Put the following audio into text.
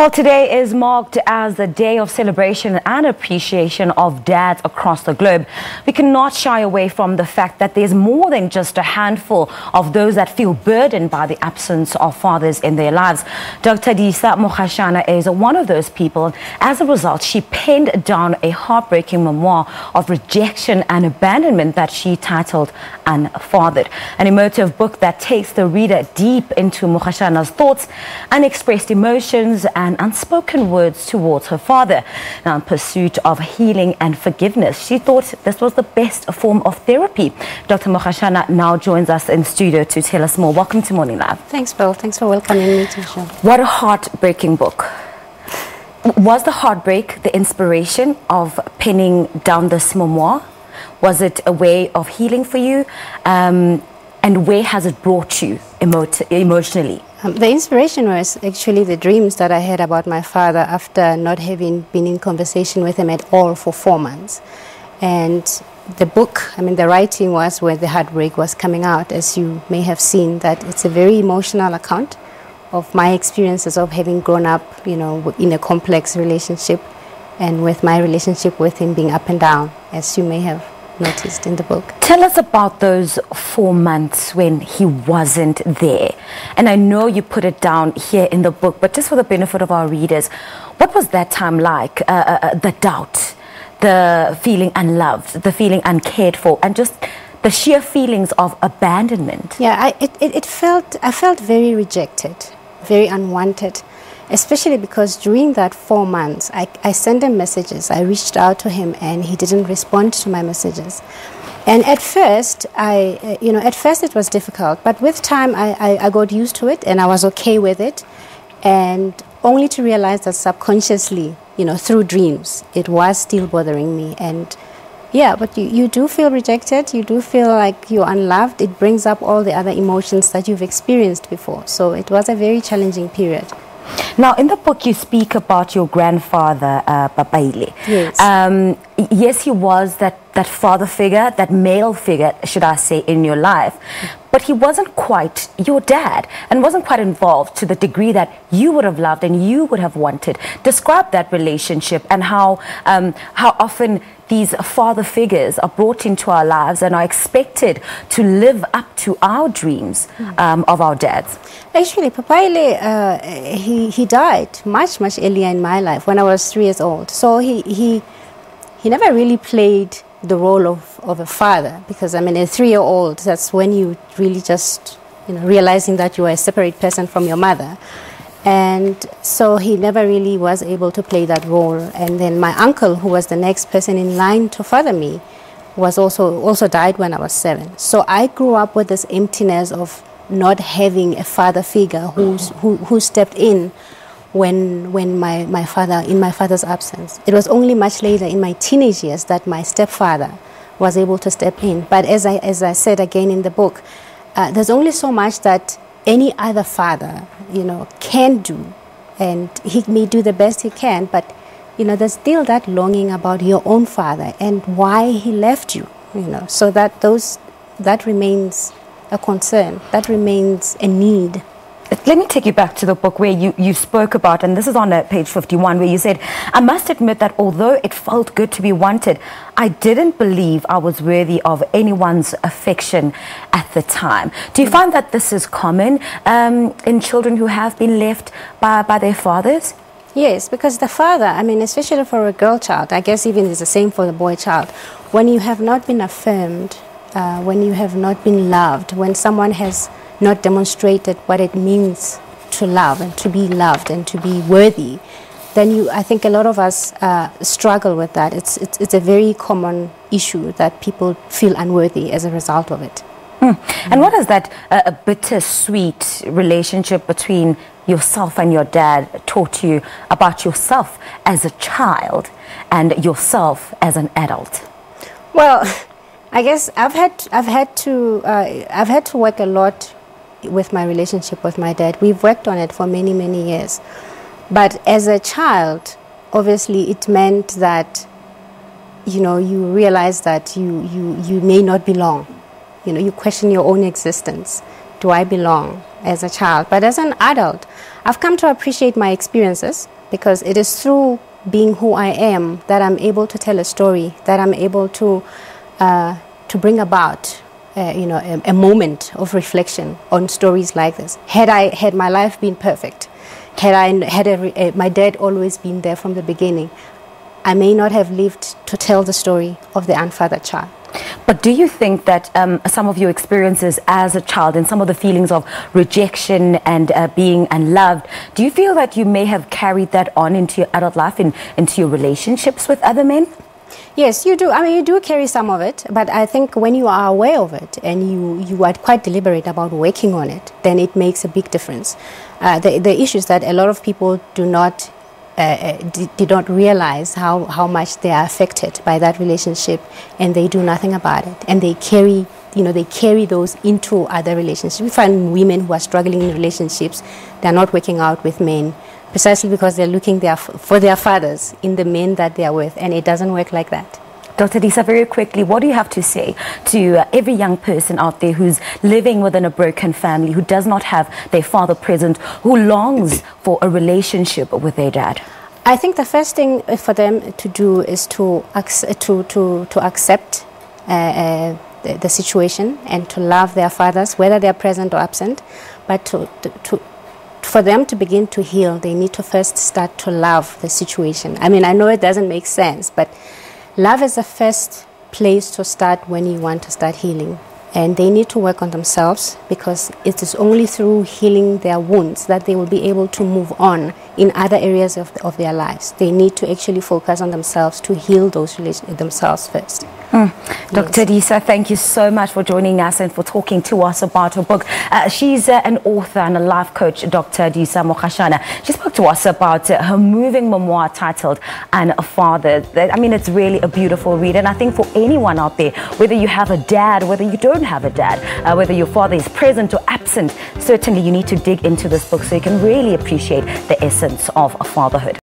Well, today is marked as the day of celebration and appreciation of dads across the globe. We cannot shy away from the fact that there's more than just a handful of those that feel burdened by the absence of fathers in their lives. Dr. Disa Mogashana is one of those people. As a result, she penned down a heartbreaking memoir of rejection and abandonment that she titled Unfathered, an emotive book that takes the reader deep into Mogashana's thoughts, unexpressed emotions, and unspoken words towards her father. Now, in pursuit of healing and forgiveness, she thought this was the best form of therapy. Dr. Mogashana now joins us in studio to tell us more. Welcome to Morning Live. Thanks, Bill. Thanks for welcoming me to the show. What a heartbreaking book. Was the heartbreak the inspiration of penning down this memoir? Was it a way of healing for you? And where has it brought you emotionally? The inspiration was actually the dreams that I had about my father after not having been in conversation with him at all for 4 months. And the book, the writing was where the heartbreak was coming out, as you may have seen, that it's a very emotional account of my experiences of having grown up, in a complex relationship, and with my relationship with him being up and down, as you may have noticed in the book. Tell us about those 4 months when he wasn't there. And I know you put it down here in the book, but just for the benefit of our readers, what was that time like? The doubt, the feeling unloved, the feeling uncared for, and just the sheer feelings of abandonment. Yeah, I felt very rejected, very unwanted. Especially because during that 4 months, I sent him messages. I reached out to him, and he didn't respond to my messages. And at first, it was difficult. But with time, I got used to it, and I was okay with it. And only to realize that subconsciously, through dreams, it was still bothering me. And yeah, but you do feel rejected. You do feel like you're unloved. It brings up all the other emotions that you've experienced before. So it was a very challenging period. Now, in the book, you speak about your grandfather, Papaile. Yes. Yes, he was that father figure, that male figure, should I say, in your life. But he wasn't quite your dad and wasn't quite involved to the degree that you would have loved and you would have wanted. Describe that relationship and how often these father figures are brought into our lives and are expected to live up to our dreams of our dads. Actually, Papaile, he died much earlier in my life when I was 3 years old. So he never really played the role of a father, because a 3-year-old, that's when you really just realizing that you are a separate person from your mother. And so he never really was able to play that role. And then my uncle, who was the next person in line to father me, was also died when I was 7. So I grew up with this emptiness of not having a father figure who stepped in when my father's absence. It was only much later in my teenage years that my stepfather was able to step in. But as I said again in the book, there's only so much that any other father, can do, and he may do the best he can, but, there's still that longing about your own father and why he left you, so that remains a concern, that remains a need. Let me take you back to the book where you spoke about, and this is on page 51, where you said, I must admit that although it felt good to be wanted, I didn't believe I was worthy of anyone's affection at the time. Do you find that this is common in children who have been left by their fathers? Yes, because the father, especially for a girl child, I guess even it's the same for the boy child, when you have not been affirmed, when you have not been loved, when someone has not demonstrated what it means to love and to be loved and to be worthy, then I think a lot of us struggle with that. It's a very common issue that people feel unworthy as a result of it. And what has that bittersweet relationship between yourself and your dad taught you about yourself as a child and yourself as an adult? Well, I guess I've had to work a lot with my relationship with my dad. We've worked on it for many years. But as a child, obviously it meant that, you realize that you may not belong. You question your own existence. do I belong as a child. But as an adult, I've come to appreciate my experiences, because it is through being who I am that I'm able to tell a story, that I'm able to bring about a moment of reflection on stories like this. Had my life been perfect, had my dad always been there from the beginning, I may not have lived to tell the story of the unfathered child. But do you think that some of your experiences as a child and some of the feelings of rejection and being unloved, do you feel that you may have carried that on into your adult life and into your relationships with other men? Yes, you do. I mean, you do carry some of it, but I think when you are aware of it and you are quite deliberate about working on it, then it makes a big difference. The issue is that a lot of people do not did not realize how much they are affected by that relationship, and they do nothing about it, and they carry those into other relationships. We find women who are struggling in relationships, they're not working out with men precisely because they're looking for their fathers in the men that they are with, and it doesn't work like that. Dr. Disa, very quickly, what do you have to say to every young person out there who's living within a broken family, who does not have their father present, who longs for a relationship with their dad? I think the first thing for them to do is to accept the situation and to love their fathers, whether they are present or absent. But for them to begin to heal, they need to first start to love the situation. I mean, I know it doesn't make sense, but love is the first place to start when you want to start healing. And they need to work on themselves, because it is only through healing their wounds that they will be able to move on in other areas of their lives. They need to actually focus on themselves to heal those themselves first. Dr. Yes. Disa, thank you so much for joining us and for talking to us about her book. She's an author and a life coach, Dr. Disa Mogashana. She spoke to us about her moving memoir titled Unfathered. I mean, it's really a beautiful read, and I think for anyone out there, whether you have a dad, whether you don't have a dad, whether your father is present or absent, certainly you need to dig into this book so you can really appreciate the essence of fatherhood.